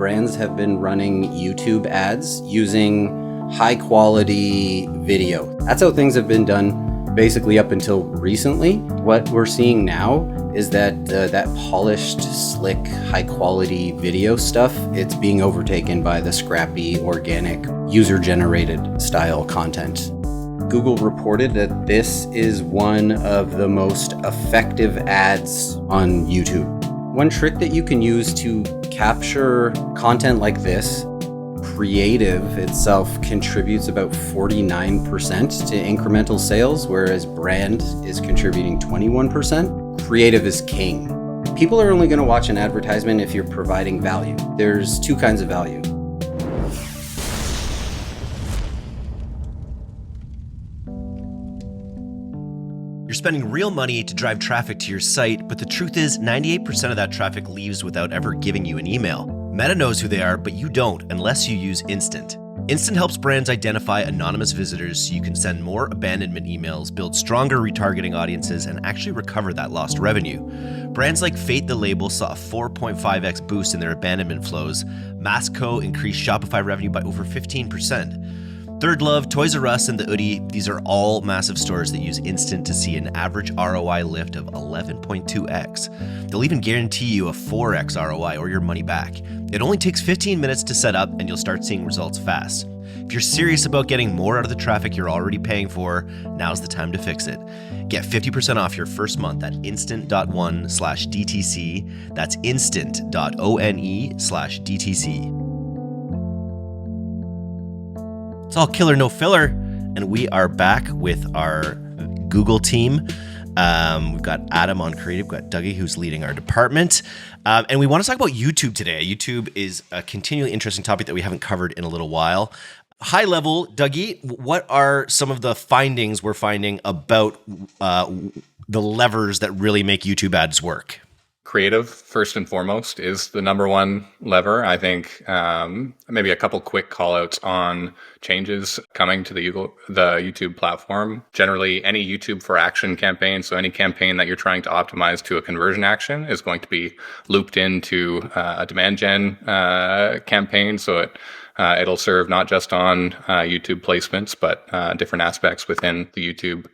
brands have been running YouTube ads using high quality video. That's how things have been done basically up until recently. What we're seeing now is that that polished, slick, high quality video stuff, it's being overtaken by the scrappy, organic, user-generated style content. Google reported that this is one of the most effective ads on YouTube. One trick that you can use to capture content like this, creative itself contributes about 49% to incremental sales, whereas brand is contributing 21%. Creative is king. People are only going to watch an advertisement if you're providing value. There's two kinds of value. You're spending real money to drive traffic to your site, but the truth is 98% of that traffic leaves without ever giving you an email. Meta knows who they are, but you don't unless you use Instant. Instant helps brands identify anonymous visitors so you can send more abandonment emails, build stronger retargeting audiences, and actually recover that lost revenue. Brands like Fate the Label saw a 4.5x boost in their abandonment flows. Masco increased Shopify revenue by over 15%. Third Love, Toys R Us, and the Oodie, these are all massive stores that use Instant to see an average ROI lift of 11.2x. They'll even guarantee you a 4x ROI or your money back. It only takes 15 minutes to set up and you'll start seeing results fast. If you're serious about getting more out of the traffic you're already paying for, now's the time to fix it. Get 50% off your first month at instant.one/DTC. That's instant.one/DTC. It's all killer, no filler. And we are back with our Google team. We've got Adam on creative, we've got Dougie who's leading our department. And we want to talk about YouTube today. YouTube is a continually interesting topic that we haven't covered in a little while. High level, Dougie, what are some of the findings we're finding about the levers that really make YouTube ads work? Creative, first and foremost, is the number one lever. I think maybe a couple quick call outs on changes coming to the YouTube platform. Generally, any YouTube for action campaign, so any campaign that you're trying to optimize to a conversion action, is going to be looped into a demand gen campaign. So it'll serve not just on YouTube placements, but different aspects within the YouTube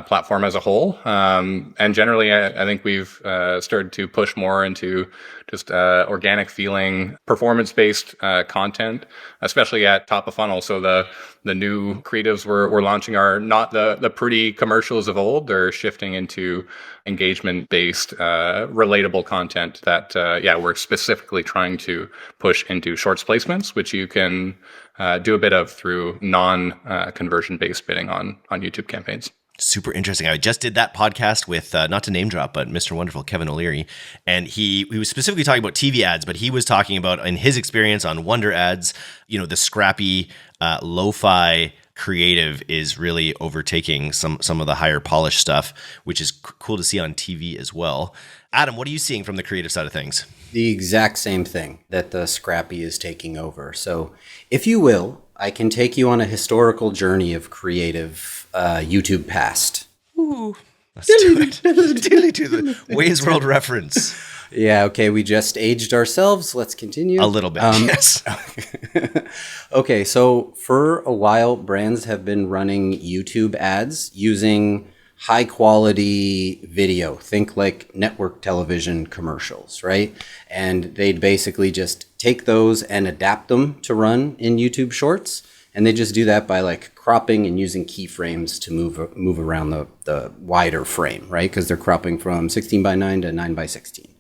platform as a whole. And generally, I think we've started to push more into just organic feeling, performance-based content, especially at top of funnel. So the new creatives we're launching are not the pretty commercials of old. They're shifting into engagement-based, relatable content that, we're specifically trying to push into shorts placements, which you can do a bit of through non-conversion-based bidding on YouTube campaigns. Super interesting. I just did that podcast with, not to name drop, but Mr. Wonderful, Kevin O'Leary. And he was specifically talking about TV ads, but he was talking about, in his experience on Wonder ads, the scrappy, lo-fi creative is really overtaking some of the higher polished stuff, which is cool to see on TV as well. Adam, what are you seeing from the creative side of things? The exact same thing, that the scrappy is taking over. So if you will, I can take you on a historical journey of creative YouTube past. Ooh, let's do it. Do the Wayne's World reference. Yeah, okay, we just aged ourselves. Let's continue. A little bit, yes. Okay, so for a while, brands have been running YouTube ads using high quality video. Think like network television commercials, right? And they'd basically just take those and adapt them to run in YouTube Shorts. And they just do that by like cropping and using keyframes to move around the wider frame, right? Because they're cropping from 16:9 to 9:16.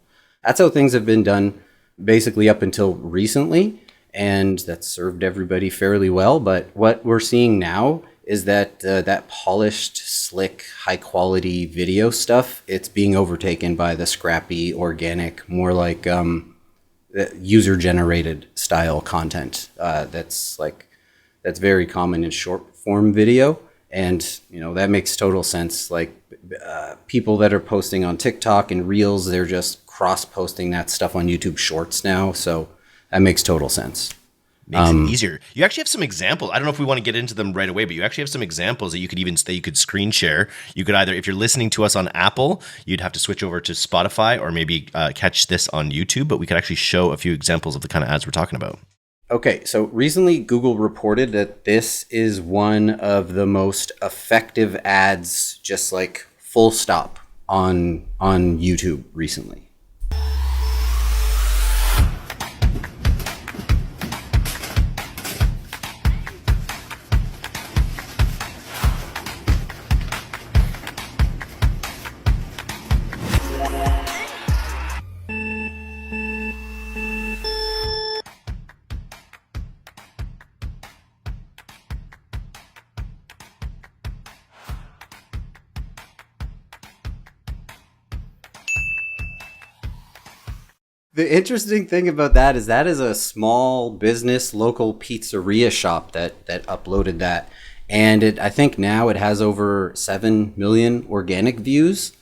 That's how things have been done basically up until recently. And that's served everybody fairly well. But what we're seeing now is that that polished, slick, high-quality video stuff, it's being overtaken by the scrappy, organic, more like user-generated style content that's very common in short-form video. And, that makes total sense. Like people that are posting on TikTok and Reels, they're just cross-posting that stuff on YouTube Shorts now. So that makes total sense. Makes it easier. You actually have some examples. I don't know if we want to get into them right away, but you actually have some examples that you could screen share. You could either, if you're listening to us on Apple, you'd have to switch over to Spotify or maybe catch this on YouTube, but we could actually show a few examples of the kind of ads we're talking about. Okay, so recently Google reported that this is one of the most effective ads, just like full stop, on YouTube recently. The interesting thing about that is a small business, local pizzeria shop that uploaded that. And I think now it has over 7 million organic views.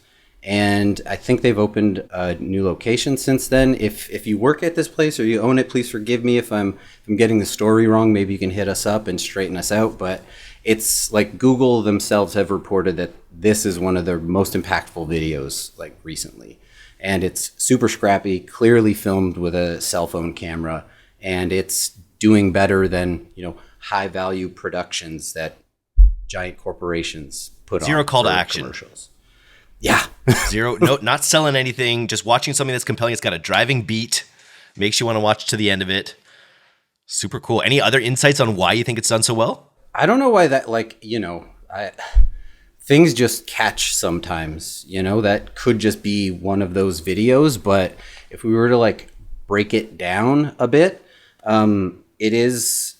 And I think they've opened a new location since then. If you work at this place or you own it, please forgive me if I'm getting the story wrong. Maybe you can hit us up and straighten us out. But it's like Google themselves have reported that this is one of their most impactful videos like recently. And it's super scrappy, clearly filmed with a cell phone camera, and it's doing better than, high value productions that giant corporations put on. Zero call to action. Commercials. Yeah. Zero, no, not selling anything, just watching something that's compelling. It's got a driving beat, makes you want to watch to the end of it. Super cool. Any other insights on why you think it's done so well? I don't know why that, things just catch sometimes, that could just be one of those videos. But if we were to break it down a bit, it is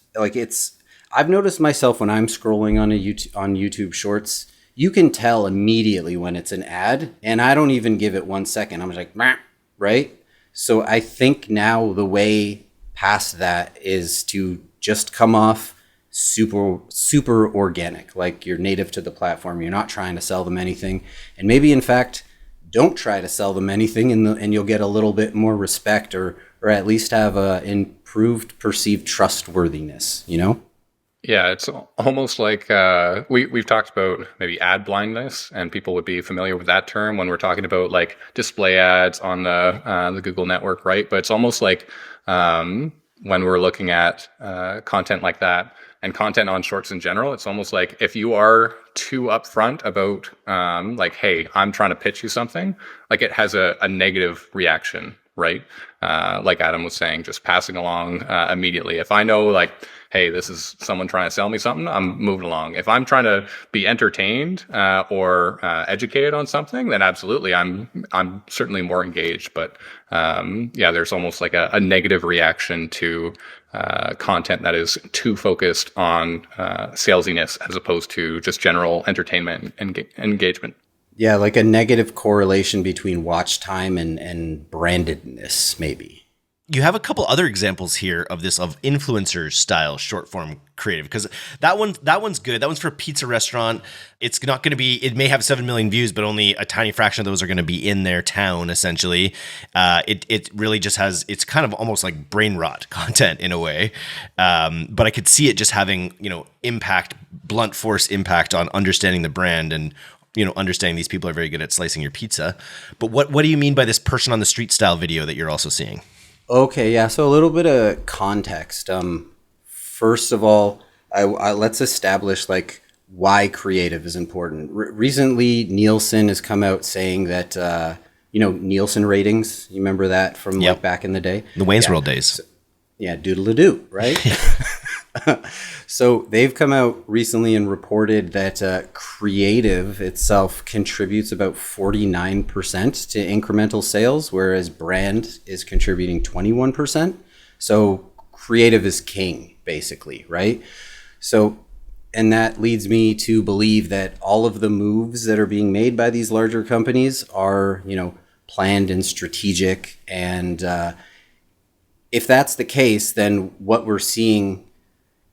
I've noticed myself when I'm scrolling on YouTube Shorts, you can tell immediately when it's an ad, and I don't even give it 1 second. I'm just like, meh, right? So I think now the way past that is to just come off super organic, like you're native to the platform. You're not trying to sell them anything, and maybe in fact don't try to sell them anything, and you'll get a little bit more respect, or at least have a improved perceived trustworthiness. Yeah, it's almost like we've talked about maybe ad blindness, and people would be familiar with that term when we're talking about like display ads on the Google network, right? But it's almost like when we're looking at content like that, and content on shorts in general, it's almost like if you are too upfront about hey, I'm trying to pitch you something, like it has a negative reaction, right? Like Adam was saying, just passing along immediately. If I know hey, this is someone trying to sell me something, I'm moving along. If I'm trying to be entertained or educated on something, then absolutely, I'm certainly more engaged. But there's almost like a negative reaction to content that is too focused on salesiness as opposed to just general entertainment and engagement. Yeah, like a negative correlation between watch time and brandedness, maybe. You have a couple other examples here of influencer style short form creative, because that one's good. That one's for a pizza restaurant. It's not going to be, it may have 7 million views, but only a tiny fraction of those are going to be in their town, essentially. It really just has, it's kind of almost like brain rot content in a way. But I could see it just having, impact, blunt force impact on understanding the brand and, understanding these people are very good at slicing your pizza. But what do you mean by this person on the street style video that you're also seeing? Okay, yeah. So a little bit of context. First of all, let's establish why creative is important. Recently, Nielsen has come out saying that Nielsen ratings. You remember that from back in the day, the Wayne's World days. So, doodle-a-doo, right? So they've come out recently and reported that creative itself contributes about 49% to incremental sales, whereas brand is contributing 21%. So creative is king, basically, right? So, and that leads me to believe that all of the moves that are being made by these larger companies are, planned and strategic. And if that's the case, then what we're seeing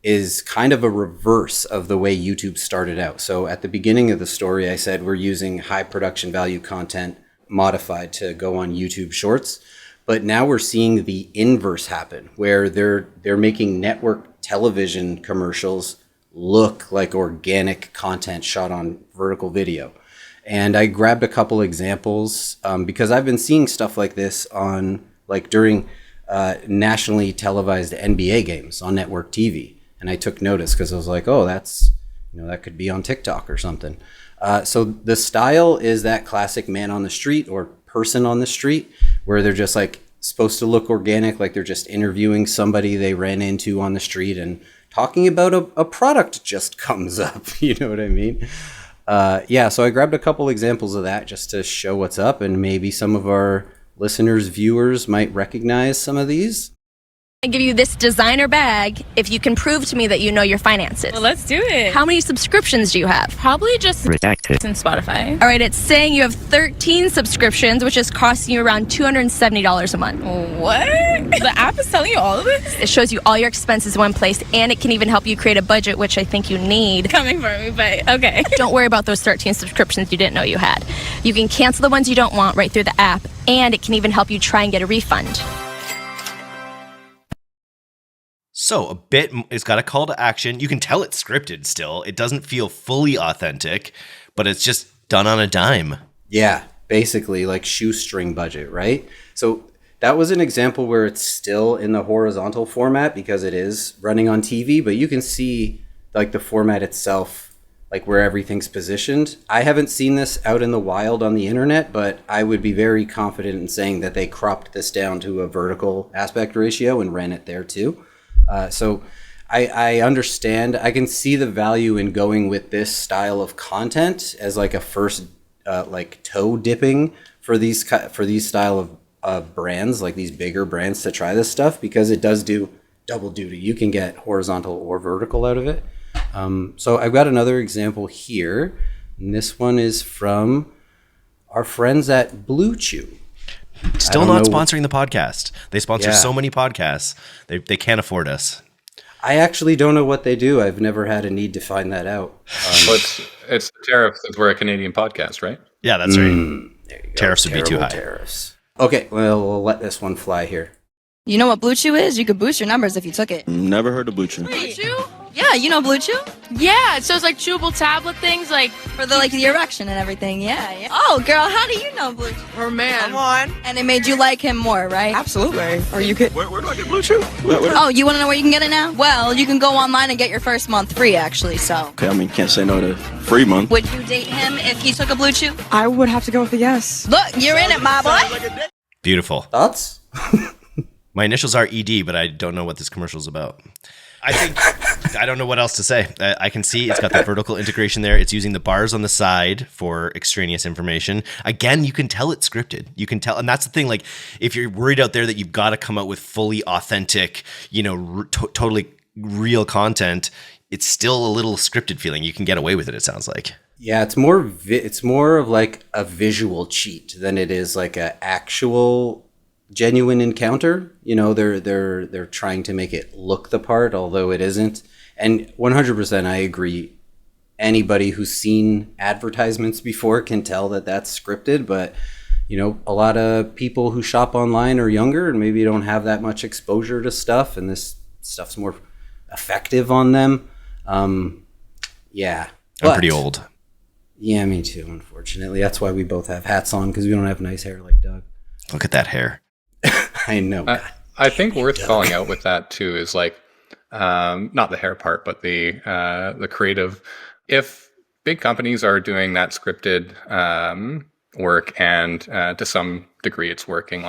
is kind of a reverse of the way YouTube started out. So at the beginning of the story, I said we're using high production value content modified to go on YouTube Shorts. But now we're seeing the inverse happen, where they're making network television commercials look like organic content shot on vertical video. And I grabbed a couple examples because I've been seeing stuff like this on during nationally televised NBA games on network TV. And I took notice because I was like, oh, that's, that could be on TikTok or something. So the style is that classic man on the street or person on the street where they're just supposed to look organic, like they're just interviewing somebody they ran into on the street and talking about a product just comes up. You know what I mean? So I grabbed a couple examples of that just to show what's up, and maybe some of our listeners, viewers might recognize some of these. I give you this designer bag if you can prove to me that you know your finances. Well, let's do it. How many subscriptions do you have? Probably just Redacted. in Spotify. All right, it's saying you have 13 subscriptions, which is costing you around $270 a month. What? The app is telling you all of this? It shows you all your expenses in one place, and it can even help you create a budget, which I think you need. Coming for me, but okay. Don't worry about those 13 subscriptions you didn't know you had. You can cancel the ones you don't want right through the app, and it can even help you try and get a refund. So a bit, it's got a call to action. You can tell it's scripted still. It doesn't feel fully authentic, but it's just done on a dime. Yeah, basically like shoestring budget, right? So that was an example where it's still in the horizontal format because it is running on TV, but you can see the format itself, where everything's positioned. I haven't seen this out in the wild on the internet, but I would be very confident in saying that they cropped this down to a vertical aspect ratio and ran it there too. So I understand. I can see the value in going with this style of content as a first toe dipping for these style of brands, these bigger brands, to try this stuff, because it does do double duty. You can get horizontal or vertical out of it. So I've got another example here, and this one is from our friends at Blue Chew. Still not sponsoring the podcast. They sponsor so many podcasts. They can't afford us. I actually don't know what they do. I've never had a need to find that out. Well, it's the tariffs. We're a Canadian podcast, right? Yeah, that's right. There you go. Tariffs would be too high. Tariffs. Okay, well, we'll let this one fly here. You know what Blue Chew is? You could boost your numbers if you took it. Never heard of Blue Chew. Blue Chew? Yeah, you know Blue Chew? Yeah, so it's chewable tablet things, For the erection and everything, yeah. Oh, girl, how do you know Blue Chew? Oh, man. Come on. And it made you like him more, right? Absolutely. Or you could... Where do I get Blue Chew? Where? Oh, you want to know where you can get it now? Well, you can go online and get your first month free, actually, so. Okay, can't say no to free month. Would you date him if he took a Blue Chew? I would have to go with a yes. Look, you're in it, my boy. Beautiful. Thoughts? My initials are ED, but I don't know what this commercial is about. I don't know what else to say. I can see it's got the vertical integration there. It's using the bars on the side for extraneous information. Again, you can tell it's scripted. You can tell. And that's the thing. If you're worried out there that you've got to come out with fully authentic, totally real content, it's still a little scripted feeling. You can get away with it, it sounds like. Yeah, it's more of a visual cheat than it is a actual genuine encounter. They're trying to make it look the part, although it isn't. And 100% I agree. Anybody who's seen advertisements before can tell that that's scripted, but a lot of people who shop online are younger and maybe don't have that much exposure to stuff, and this stuff's more effective on them. Yeah. I'm pretty old. Yeah, me too, unfortunately. That's why we both have hats on, because we don't have nice hair like Doug. Look at that hair. I know. I think worth calling out with that too is not the hair part, but the creative. If big companies are doing that scripted work, and to some degree it's working,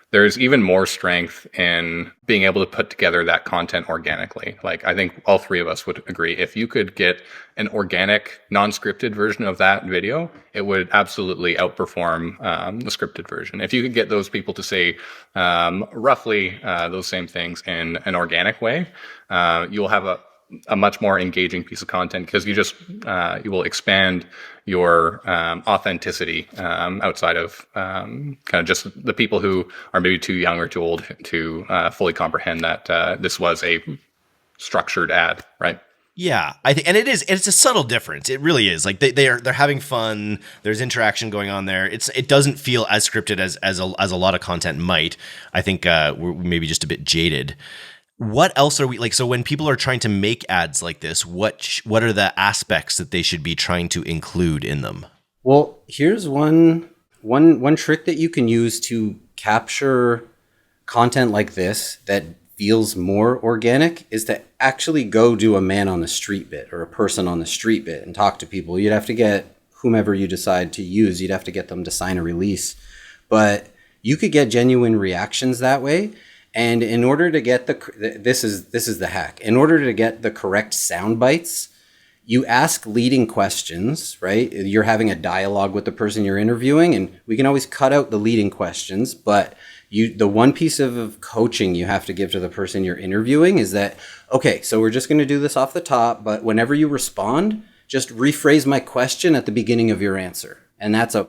there's even more strength in being able to put together that content organically. I think all three of us would agree. If you could get an organic, non-scripted version of that video, it would absolutely outperform the scripted version. If you could get those people to say roughly those same things in an organic way, you'll have a much more engaging piece of content, because you will expand your authenticity outside of kind of just the people who are maybe too young or too old to fully comprehend that this was a structured ad, right? Yeah, I think, and it's a subtle difference. It really is. Like they're having fun. There's interaction going on there. It doesn't feel as scripted as a lot of content might. I think we're maybe just a bit jaded. What else are we like? So when people are trying to make ads like this, what are the aspects that they should be trying to include in them? Well, here's one trick that you can use to capture content like this that feels more organic is to actually go do a man on the street bit or a person on the street bit and talk to people. You'd have to get whomever you decide to use, you'd have to get them to sign a release. But you could get genuine reactions that way. And in order to get this is the hack. In order to get the correct sound bites, you ask leading questions, right? You're having a dialogue with the person you're interviewing, and we can always cut out the leading questions, but the one piece of coaching you have to give to the person you're interviewing is that, okay, so we're just going to do this off the top, but whenever you respond, just rephrase my question at the beginning of your answer. And that's a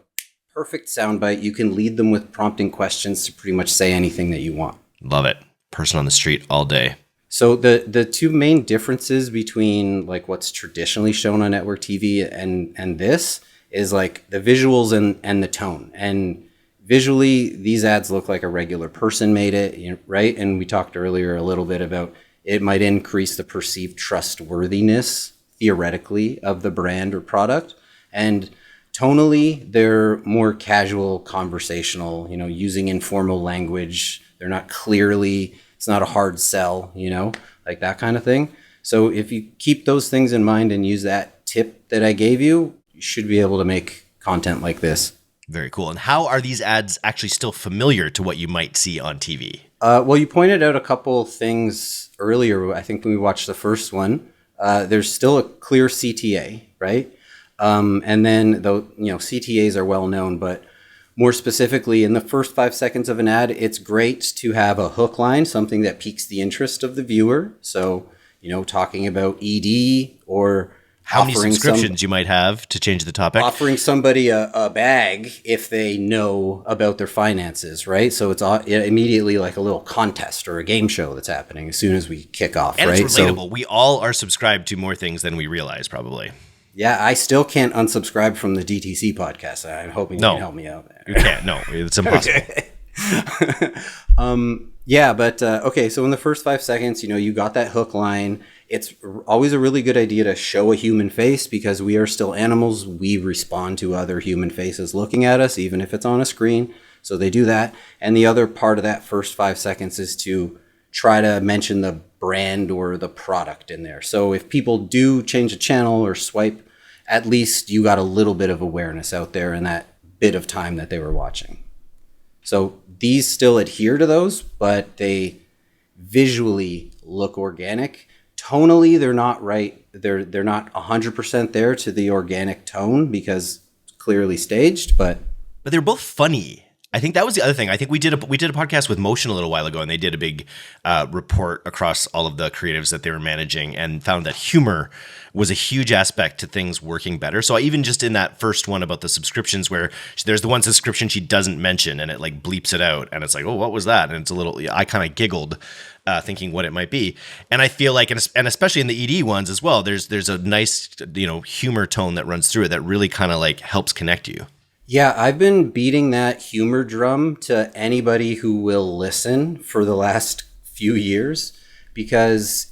perfect soundbite. You can lead them with prompting questions to pretty much say anything that you want. Love it. Person on the street all day. So the two main differences between like what's traditionally shown on network TV and this is like the visuals and the tone. And visually, these ads look like a regular person made it, right? And we talked earlier a little bit about it might increase the perceived trustworthiness, theoretically, of the brand or product. And tonally, they're more casual, conversational, using informal language. They're not clearly, it's not a hard sell, like that kind of thing. So if you keep those things in mind and use that tip that I gave you, you should be able to make content like this. Very cool. And how are these ads actually still familiar to what you might see on TV? Well, you pointed out a couple things earlier. I think when we watched the first one, there's still a clear CTA, right? And then, though, CTAs are well known, but more specifically, in the first 5 seconds of an ad, it's great to have a hook line, something that piques the interest of the viewer. So, talking about ED or how many subscriptions you might have to change the topic. Offering somebody a bag if they know about their finances, right? So it's immediately like a little contest or a game show that's happening as soon as we kick off, and right? It's relatable. So, we all are subscribed to more things than we realize, probably. Yeah, I still can't unsubscribe from the DTC podcast. I'm hoping you can help me out there. You can't. No, it's impossible. Yeah, but okay, so in the first 5 seconds, you got that hook line. It's always a really good idea to show a human face because we are still animals. We respond to other human faces looking at us, even if it's on a screen. So they do that. And the other part of that first 5 seconds is to try to mention the brand or the product in there. So if people do change a channel or swipe, at least you got a little bit of awareness out there in that bit of time that they were watching. So these still adhere to those, but they visually look organic. Tonally, they're not right. They're not 100% there to the organic tone because it's clearly staged, but they're both funny. I think that was the other thing. I think we did a podcast with Motion a little while ago, and they did a big report across all of the creatives that they were managing and found that humor was a huge aspect to things working better. So even just in that first one about the subscriptions where there's the one subscription she doesn't mention and it like bleeps it out and it's like, oh, what was that? And it's a little, I kind of giggled thinking what it might be. And I feel like, and especially in the ED ones as well, there's a nice, humor tone that runs through it that really kind of like helps connect you. Yeah, I've been beating that humor drum to anybody who will listen for the last few years because,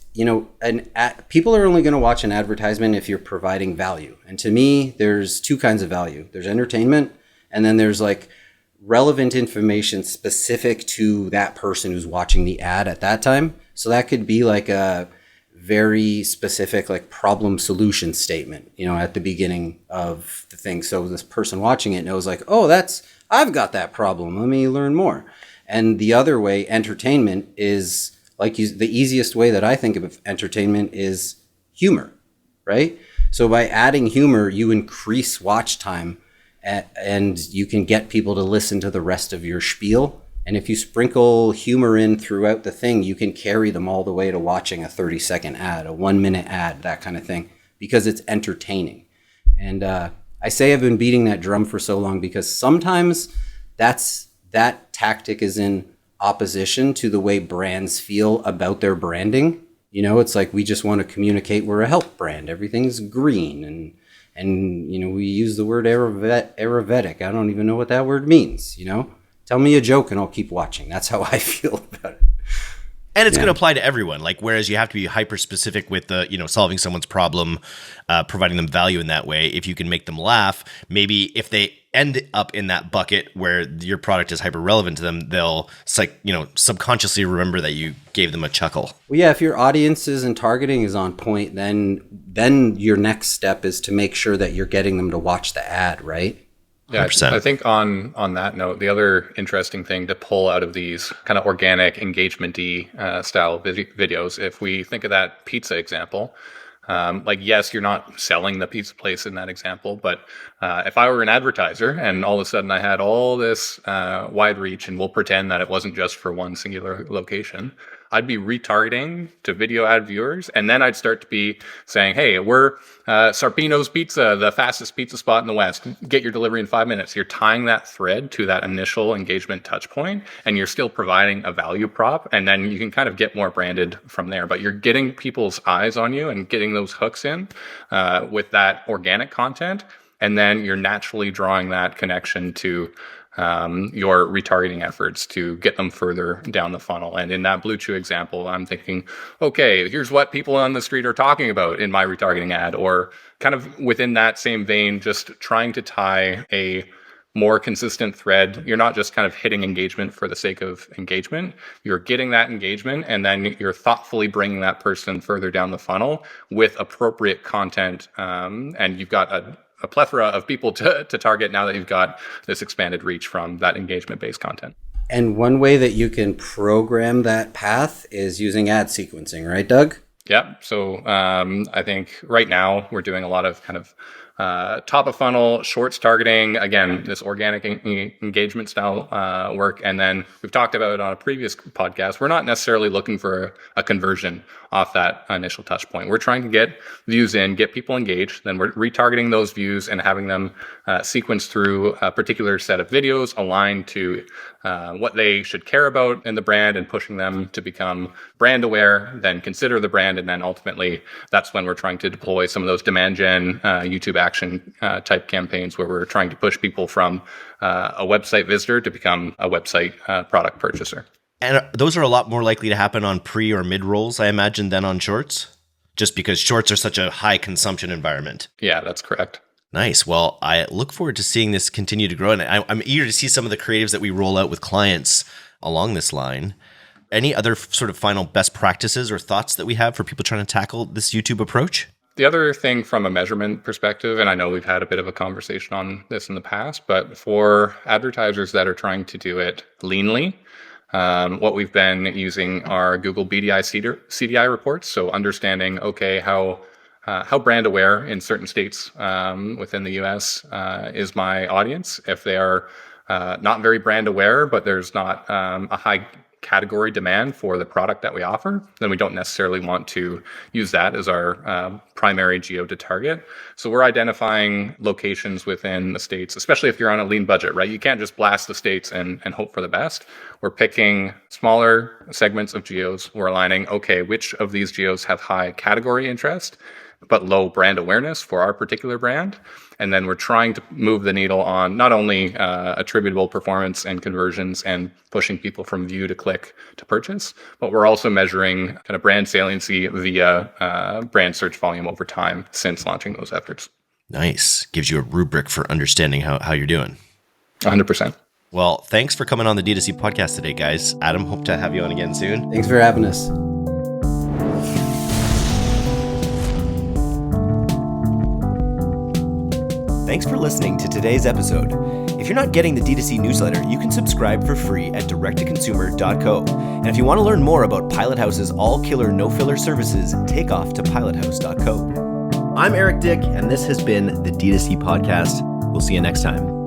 people are only going to watch an advertisement if you're providing value. And to me, there's two kinds of value. There's entertainment, and then there's like relevant information specific to that person who's watching the ad at that time. So that could be like a very specific like problem solution statement, at the beginning of the thing. So this person watching it knows like, oh, I've got that problem. Let me learn more. And the other way, entertainment is the easiest way that I think of entertainment is humor, right? So by adding humor, you increase watch time and you can get people to listen to the rest of your spiel. And if you sprinkle humor in throughout the thing, you can carry them all the way to watching a 30-second ad, a 1-minute ad, that kind of thing, because it's entertaining. And I say I've been beating that drum for so long because sometimes that tactic is in opposition to the way brands feel about their branding. You know, it's like we just want to communicate we're a health brand. Everything's green, and you know, we use the word Ayurvedic. I don't even know what that word means, you know? Tell me a joke and I'll keep watching. That's how I feel about it. And it's going to apply to everyone. Like, whereas you have to be hyper specific with the, solving someone's problem, providing them value in that way. If you can make them laugh, maybe if they end up in that bucket where your product is hyper relevant to them, they'll subconsciously remember that you gave them a chuckle. Well, yeah, if your audiences and targeting is on point, then your next step is to make sure that you're getting them to watch the ad, right? Yeah, 100%. I think on that note, the other interesting thing to pull out of these kind of organic engagement-y style videos, if we think of that pizza example, yes, you're not selling the pizza place in that example, but if I were an advertiser and all of a sudden I had all this wide reach, and we'll pretend that it wasn't just for one singular location, I'd be retargeting to video ad viewers, and then I'd start to be saying, hey, we're Sarpino's Pizza, the fastest pizza spot in the West. Get your delivery in 5 minutes. You're tying that thread to that initial engagement touch point, and you're still providing a value prop, and then you can kind of get more branded from there. But you're getting people's eyes on you and getting those hooks in with that organic content, and then you're naturally drawing that connection to your retargeting efforts to get them further down the funnel. And in that Blue Chew example, I'm thinking, okay, here's what people on the street are talking about in my retargeting ad, or kind of within that same vein, just trying to tie a more consistent thread. You're not just kind of hitting engagement for the sake of engagement. You're getting that engagement, and then you're thoughtfully bringing that person further down the funnel with appropriate content. And you've got a plethora of people to target now that you've got this expanded reach from that engagement-based content. And one way that you can program that path is using ad sequencing, right, Doug? Yeah. So I think right now we're doing a lot of kind of top of funnel shorts targeting, again, this organic engagement style work. And then we've talked about it on a previous podcast. We're not necessarily looking for a conversion off that initial touch point. We're trying to get views in, get people engaged. Then we're retargeting those views and having them sequence through a particular set of videos aligned to what they should care about in the brand, and pushing them to become brand aware, then consider the brand. And then ultimately, that's when we're trying to deploy some of those demand gen YouTube action type campaigns, where we're trying to push people from a website visitor to become a website product purchaser. And those are a lot more likely to happen on pre or mid rolls, I imagine, than on shorts, just because shorts are such a high consumption environment. Yeah, that's correct. Nice. Well, I look forward to seeing this continue to grow. And I'm eager to see some of the creatives that we roll out with clients along this line. Any other sort of final best practices or thoughts that we have for people trying to tackle this YouTube approach? The other thing from a measurement perspective, and I know we've had a bit of a conversation on this in the past, but for advertisers that are trying to do it leanly, what we've been using are Google BDI CDI reports. So understanding, okay, how brand aware in certain states within the US is my audience. If they are not very brand aware, but there's not a high category demand for the product that we offer, then we don't necessarily want to use that as our primary geo to target. So we're identifying locations within the states, especially if you're on a lean budget, right? You can't just blast the states and hope for the best. We're picking smaller segments of geos. We're aligning, okay, which of these geos have high category interest, but low brand awareness for our particular brand. And then we're trying to move the needle on not only attributable performance and conversions and pushing people from view to click to purchase, but we're also measuring kind of brand saliency via brand search volume over time since launching those efforts. Nice. Gives you a rubric for understanding how you're doing. 100%. Well, thanks for coming on the DTC podcast today, guys. Adam, hope to have you on again soon. Thanks for having us. Thanks for listening to today's episode. If you're not getting the D2C newsletter, you can subscribe for free at directtoconsumer.co. And if you want to learn more about Pilothouse's all-killer, no-filler services, take off to pilothouse.co. I'm Eric Dyck, and this has been the D2C Podcast. We'll see you next time.